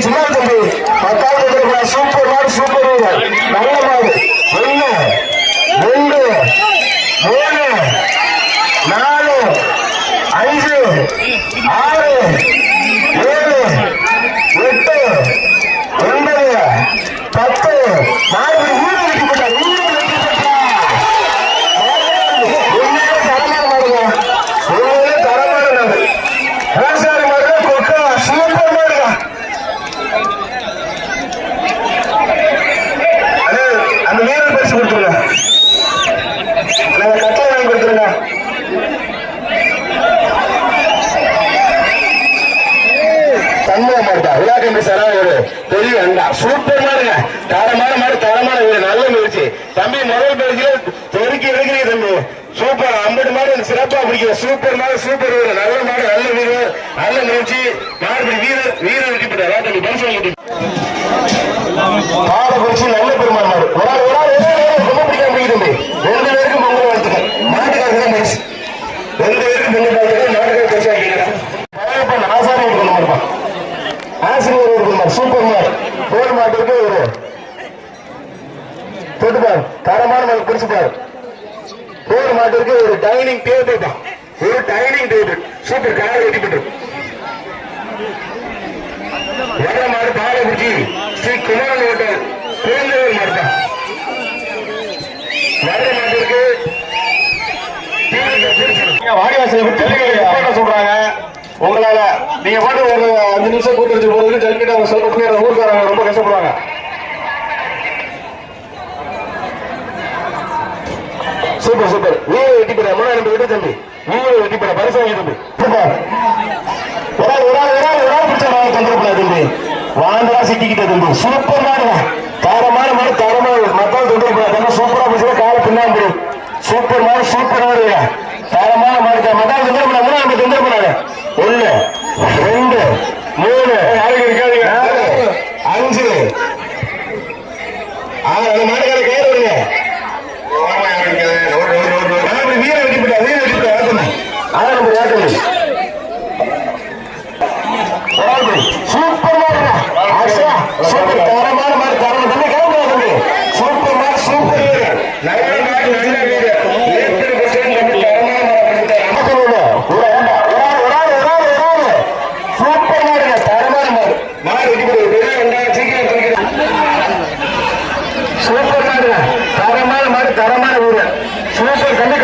சும்மா தம்பி 10வது சூப்பர் மாடு சூப்பர் வீரர் நல்ல மாடு 1 2 3 4 5 6 7 8 9 10 4 வீரர் வெற்றி பெற்றார். பெரிய அண்டா சூப்பர் மாடுங்க. தரமான மாடு தரமான வீடு நல்ல முயற்சி தம்பி. முதல் பரிசுல தெருக்கி எடுக்கிறீங்க தம்பி. சூப்பர் 50 மாடு சிறப்பா பிடிக்கிற சூப்பர் மாடு சூப்பர் வீடு நல்ல மாடு நல்ல வீடு நல்ல முயற்சி. மாடு வீரர் வீரர் வெற்றி பெற்றார் தம்பி. பரிசு வாங்கிட்டு மாடு குறிச்சி நல்ல பெருமாள் மாடு ரொம்ப பிடிக்காம பிடிக்கும் தம்பி. 2 பேருக்கும் பொங்கல் வாழ்த்துக்கள். மாட்டுக்காரங்க தான் பரிசு 2 பேருக்கும் பொங்கல் வாழ்த்துக்கள். மாட்டுக்கார பரிசு வாங்கிக்கிறேன். ஆசாரி கொண்டு மாடுப்பான் ஆசிரியர் சூப்பர் மாடு. போர் மாட்டுக்கு ஒரு தொட்டுப்பாரு தரமான மாடு பிடிச்சுப்பாரு. போர் மாட்டிற்கு ஒரு டைனிங் டேபிள் தான். ஒரு டைனிங் டேபிள் சூப்பர் காலை வெட்டி பெற்று வர மாடு பாலை பிடிச்சி ஸ்ரீ குமாரன் ஹோட்டல் குழந்தைகள் மாடு தான். வர மாட்டிற்கு வாடிவாசலை விட்டு சொல்றாங்க. உங்களால நீங்க பாட்டு ஒரு 5 நிமிஷம் கூட்டு வச்சு போறதுக்கு ஜல்கிட்ட அவங்க சொல்ற ஊருக்காரங்க ரொம்ப கஷ்டப்படுவாங்க. சூப்பர் சூப்பர் வீர வெட்டி பெற 3000 விட்டு தம்பி. வீர வெட்டி பெற பரிசு வாங்கி தம்பி. தொந்தரப்படாது தம்பி. வாண்டா சிட்டிக்கிட்ட தம்பி. சூப்பர் மாடு தரமான மாடு தரமான மக்கள் தொந்தரப்படாது. சூப்பரா பேசுற கால பின்னாடி சூப்பர் மாடு சூப்பர் மாடு தரமான மாடு மக்கள் தொந்தரப்படாது. 3000 தொந்தரப்படாது. 1 2 3 இருக்காதீங்க 5 6 மாடுகளை கயிறு விடுங்க. வீர வெட்டிப்பட்டா வீர வெட்டிப்பட்டா அதான் நம்ம ஏற்கனவே சூப்பர் மாடு சூப்பர் தரமான மாடு தரமான தம்பி கிளம்புறா தம்பி. சூப்பர் மாடு சூப்பர் வீரர் நல்ல மாடு நல்ல வீரர் சூப்பர் மாடு தரமான மாடு தரமான வீரர் சூப்பர் தம்பி.